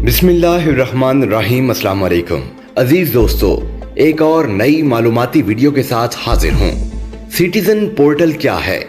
बिस्मिल्लाहिर्रहमानिर्रहीम। अस्सलाम वालेकुम अजीज दोस्तों, एक और नई मालूमाती वीडियो के साथ हाजिर हूँ। सिटीजन पोर्टल क्या है?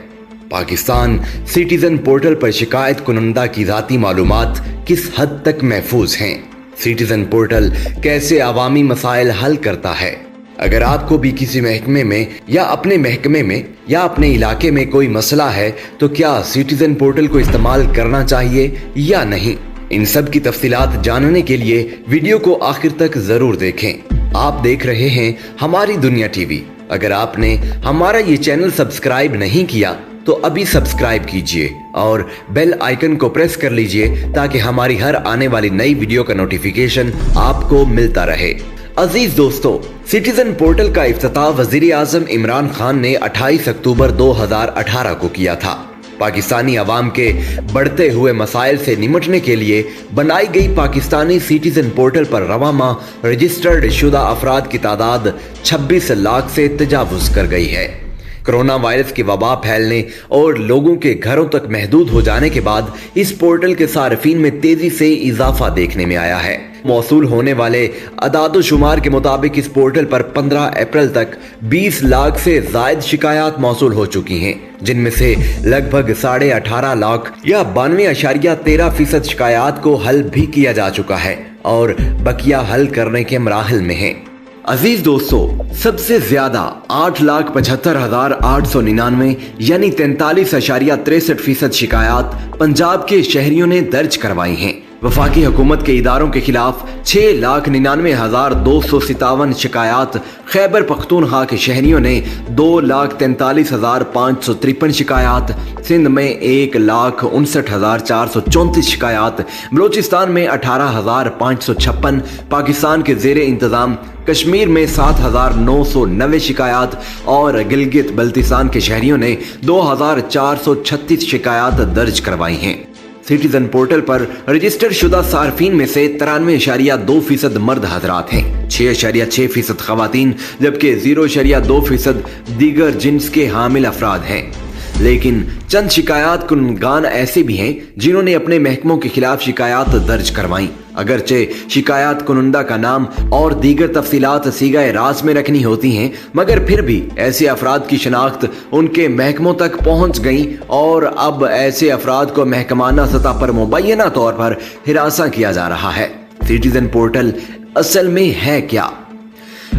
पाकिस्तान सिटीजन पोर्टल पर शिकायत कुनंदा की ज़ाती मालूमात किस हद तक महफूज हैं? सिटीजन पोर्टल कैसे अवामी मसाइल हल करता है? अगर आपको भी किसी महकमे में या अपने महकमे में या अपने इलाके में कोई मसला है तो क्या सिटीजन पोर्टल को इस्तेमाल करना चाहिए या नहीं? इन सब की तफसीलात जानने के लिए वीडियो को आखिर तक जरूर देखें। आप देख रहे हैं हमारी दुनिया टीवी। अगर आपने हमारा ये चैनल सब्सक्राइब नहीं किया तो अभी सब्सक्राइब कीजिए और बेल आइकन को प्रेस कर लीजिए ताकि हमारी हर आने वाली नई वीडियो का नोटिफिकेशन आपको मिलता रहे। अजीज दोस्तों, सिटीजन पोर्टल का इफ्तिताह वजीर आजम इमरान खान ने 28 अक्टूबर 2018 को किया था। पाकिस्तानी अवाम के बढ़ते हुए मसाइल से निपटने के लिए बनाई गई पाकिस्तानी सिटीजन पोर्टल पर रवा माह रजिस्टर्ड शुदा अफराद की तादाद 26 लाख से तजावुज कर गई है। कोरोना वायरस की वबा फैलने और लोगों के घरों तक महदूद हो जाने के बाद इस पोर्टल के सार्फिन में तेजी से इजाफा देखने में आया है। मौसूल होने वाले अदाद-ओ-शुमार के मुताबिक इस पोर्टल पर 15 अप्रैल तक 20 लाख से जायद शिकायत मौसूल हो चुकी हैं, जिनमें से लगभग 18.5 लाख या 92.13% शिकायत को हल भी किया जा चुका है और बकिया हल करने के मराहल में है। अजीज दोस्तों, सबसे ज्यादा 8,75,899 यानी 43.63% शिकायत पंजाब के शहरियों ने दर्ज करवाई हैं। वफाकी हुकूमत के इदारों के खिलाफ 6,99,257 शिकायत, खैबर पख्तूनख्वा के शहरियों ने 2,43,553 शिकायत, सिंध में 1,59,434 शिकायत, बलोचिस्तान में 18,556, पाकिस्तान के जेर इंतजाम कश्मीर में 7,990 शिकायत और गिलगित बल्तिस्तान के शहरियों ने 2,436 शिकायत दर्ज करवाई हैं। सिटीजन पोर्टल पर रजिस्टर्ड शुदा सार्फिन में से 93.2% मर्द हजरात हैं, 6.6% खवातीन जबकि 0.2% दीगर जिन्स के हामिल अफराद हैं। लेकिन चंद शिकायत कुनगान ऐसे भी हैं जिन्होंने अपने महकमों के खिलाफ शिकायत दर्ज करवाई। अगरचे शिकायत कुनंदा का नाम और दीगर तफसीलात सीगाए राज में रखनी होती हैं, मगर फिर भी ऐसे अफराद की शनाख्त उनके महकमों तक पहुंच गई और अब ऐसे अफराद को महकमाना सतह पर मुबैना तौर पर हिरासा किया जा रहा है। सिटीजन पोर्टल असल में है क्या?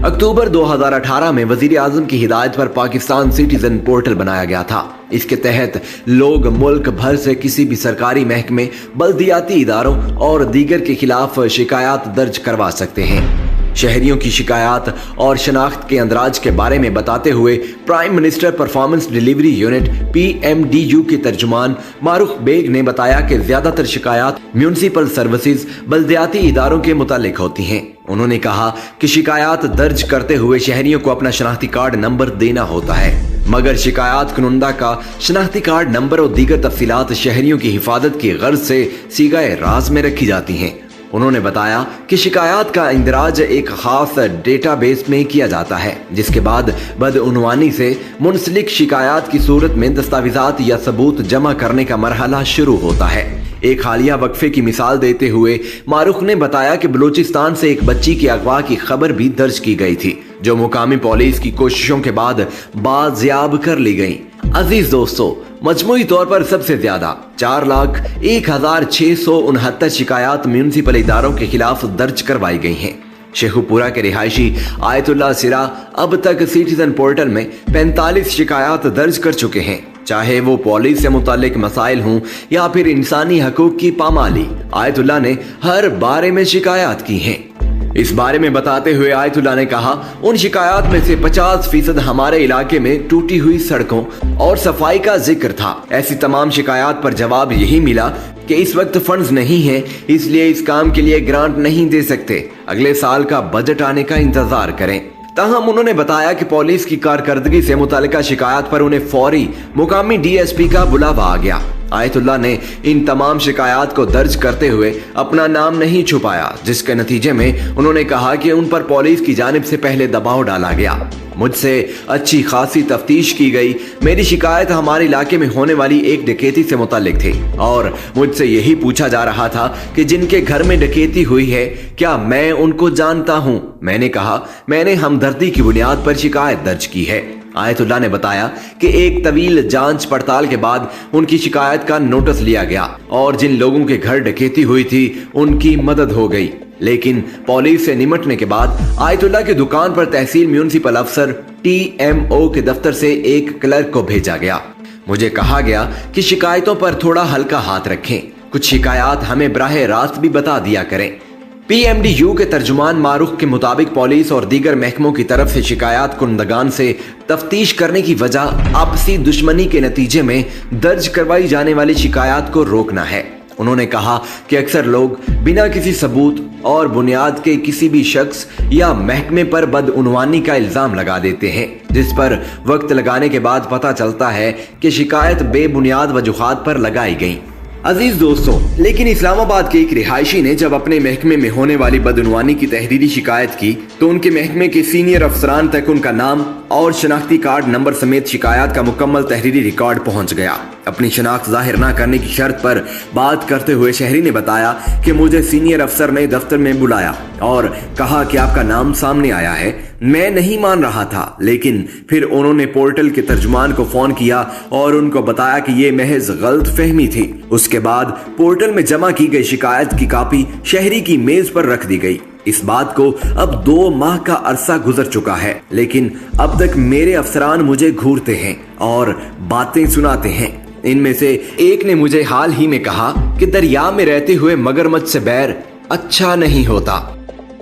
अक्टूबर 2018 में वजीर आजम की हिदायत पर पाकिस्तान सिटीजन पोर्टल बनाया गया था। इसके तहत लोग मुल्क भर से किसी भी सरकारी महकमे, बल्दियाती इदारों और दीगर के खिलाफ शिकायत दर्ज करवा सकते हैं। शहरियों की शिकायत और शनाख्त के अंदराज के बारे में बताते हुए prime minister performance delivery unit PMDU के तर्जुमान मारूफ बेग ने बताया कि ज्यादातर शिकायत म्यूनिसिपल सर्विसेज, बल्दियाती इदारों के मुतालिक होती हैं। उन्होंने कहा कि शिकायत दर्ज करते हुए शहरियों को अपना शनाख्ती कार्ड नंबर देना होता है, मगर शिकायत कुनंदा का शनाख्ती कार्ड नंबर और दीगर तफसीलात शहरियों की हिफाजत की गर्ज से सीगाए राज में रखी जाती हैं। उन्होंने बताया कि शिकायत का इंदराज एक खास डेटाबेस में किया जाता है, जिसके बाद बदउनवानी से मुंसलिक शिकायत की सूरत में दस्तावेजात या सबूत जमा करने का मरहला शुरू होता है। एक हालिया वक्फे की मिसाल देते हुए मारूफ ने बताया कि बलूचिस्तान से एक बच्ची की अगवा की खबर भी दर्ज की गई थी, जो मुकामी पुलिस की कोशिशों के बाद बाजियाब कर ली गई। अजीज दोस्तों, मजमूई तौर पर सबसे ज्यादा 4,01,669 शिकायत म्यूनिसिपल इदारों के खिलाफ दर्ज करवाई गई हैं। शेखुपुरा के रिहायशी आयतुल्ला सिरा अब तक सिटीजन पोर्टल में 45 शिकायत दर्ज कर चुके हैं, चाहे वो पुलिस से मुतालिक मसाइल हों या फिर इंसानी हकूक की पामाली। आयतुल्ला ने हर बारे में शिकायत की हैं। इस बारे में बताते हुए आयतुल्ला ने कहा, उन शिकायत में से 50% हमारे इलाके में टूटी हुई सड़कों और सफाई का जिक्र था। ऐसी तमाम शिकायत पर जवाब यही मिला कि इस वक्त फंड्स नहीं हैं, इसलिए इस काम के लिए ग्रांट नहीं दे सकते, अगले साल का बजट आने का इंतजार करें। ताहम उन्होंने बताया कि पुलिस की कारकर्दगी से मुतालिका शिकायत पर उन्हें फौरी मुकामी DSP का बुलावा आ गया। आयतुल्लाह ने इन तमाम शिकायत को दर्ज करते हुए अपना नाम नहीं छुपाया, जिसके नतीजे में उन्होंने कहा कि उन पर पुलिस की जानिब से पहले दबाव डाला गया। मुझसे अच्छी खासी तफ्तीश की गई। मेरी शिकायत हमारे इलाके में होने वाली एक डकैती से मुताल्लिक थी और मुझसे यही पूछा जा रहा था कि जिनके घर में डकैती हुई है क्या मैं उनको जानता हूं। मैंने कहा मैंने हमदर्दी की बुनियाद पर शिकायत दर्ज की है। आयतुल्लाह ने बताया कि एक तवील जांच पड़ताल के बाद उनकी शिकायत का नोटिस लिया गया और जिन लोगों के घर डकैती हुई थी उनकी मदद हो गई, लेकिन पुलिस से निमटने के बाद आयतुल्लाह की दुकान पर तहसील म्युनिसिपल अफसर TMO के दफ्तर से एक क्लर्क को भेजा गया। मुझे कहा गया कि शिकायतों पर थोड़ा हल्का हाथ रखें, कुछ शिकायत हमें बराह रास्त भी बता दिया करें। PMDU के तर्जुमान मारूख के मुताबिक पुलिस और दीगर महकमों की तरफ से शिकायत कुंदगान से तफ्तीश करने की वजह आपसी दुश्मनी के नतीजे में दर्ज करवाई जाने वाली शिकायत को रोकना है। उन्होंने कहा कि अक्सर लोग बिना किसी सबूत और बुनियाद के किसी भी शख्स या महकमे पर बदउनवानी का इल्जाम लगा देते हैं, जिस पर वक्त लगाने के बाद पता चलता है कि शिकायत बेबुनियाद वजूहात पर लगाई गई। अजीज दोस्तों, लेकिन इस्लामाबाद के एक रिहायशी ने जब अपने महकमे में होने वाली बदउनवानी की तहरीरी शिकायत की तो उनके महकमे के सीनियर अफसरान तक उनका नाम और शनाख्ती कार्ड नंबर समेत शिकायत का मुकम्मल तहरीरी रिकॉर्ड पहुंच गया। अपनी शनाख्त जाहिर न करने की शर्त पर बात करते हुए शहरी ने बताया कि मुझे सीनियर अफसर ने दफ्तर में बुलाया और कहा कि आपका नाम सामने आया है। मैं नहीं मान रहा था, लेकिन फिर उन्होंने पोर्टल के तर्जुमान को फोन किया और उनको बताया कि ये महज गलत फहमी थी। उसके बाद पोर्टल में जमा की गई शिकायत की कॉपी शहरी की मेज पर रख दी गई। इस बात को अब 2 माह का अरसा गुजर चुका है, लेकिन अब तक मेरे अफसरान मुझे घूरते हैं और बातें सुनाते हैं। इनमें से एक ने मुझे हाल ही में कहा कि दरिया में रहते हुए मगरमच्छ से बैर अच्छा नहीं होता।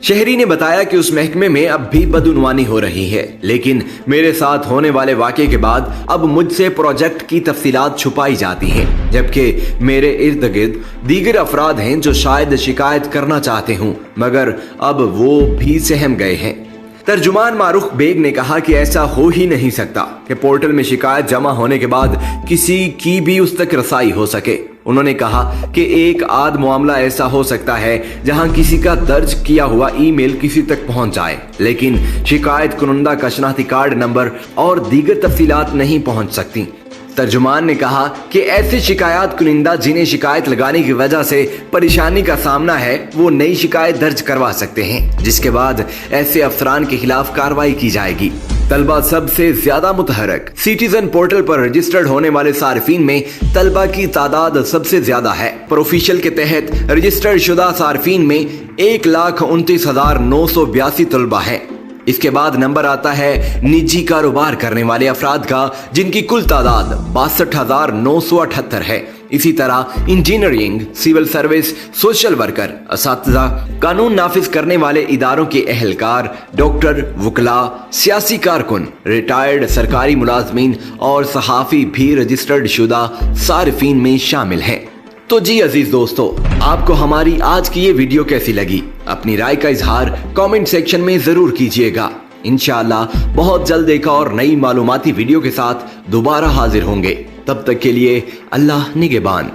शहरी ने बताया कि उस महकमे में अब भी बदउनवानी हो रही है, लेकिन मेरे साथ होने वाले वाकये के बाद अब मुझसे प्रोजेक्ट की तफसीलात छुपाई जाती हैं, जबकि मेरे इर्द गिर्द दीगर अफराद हैं जो शायद शिकायत करना चाहते हूं, मगर अब वो भी सहम गए हैं। तर्जुमान मारूख बेग ने कहा कि ऐसा हो ही नहीं सकता कि पोर्टल में शिकायत जमा होने के बाद किसी की भी उस तक रसाई हो सके। उन्होंने कहा कि एक आध मामला ऐसा हो सकता है जहां किसी का दर्ज किया हुआ ईमेल किसी तक पहुंच जाए, लेकिन शिकायत कुनंदा का शनाख्ती कार्ड नंबर और दीगर तफसीलात नहीं पहुंच सकती। तर्जुमान ने कहा कि ऐसे शिकायत कुनिंदा जिन्हें शिकायत लगाने की वजह से परेशानी का सामना है वो नई शिकायत दर्ज करवा सकते हैं, जिसके बाद ऐसे अफसरान के खिलाफ कार्रवाई की जाएगी। तलबा सबसे ज्यादा मुतहरक। सिटीजन पोर्टल पर रजिस्टर्ड होने वाले सार्फिन में तलबा की तादाद सबसे ज्यादा है। प्रोफिशियल के तहत रजिस्टर्ड शुदा सार्फिन में 1,29,982 तलबा है। इसके बाद नंबर आता है निजी कारोबार करने वाले अफराद का, जिनकी कुल तादाद 62,978 है। इसी तरह engineering, civil service, social worker, असातिज़ा, कानून नाफिज करने वाले इदारों के अहलकार, डॉक्टर, वकला, सियासी कारकुन, रिटायर्ड सरकारी मुलाजमीन और सहाफ़ी भी रजिस्टर्ड शुदा सारिफीन में शामिल हैं। तो जी अजीज दोस्तों, आपको हमारी आज की ये वीडियो कैसी लगी? अपनी राय का इजहार कमेंट सेक्शन में जरूर कीजिएगा। इंशाअल्लाह बहुत जल्द एक और नई मालूमाती वीडियो के साथ दोबारा हाजिर होंगे। तब तक के लिए अल्लाह निगहबान।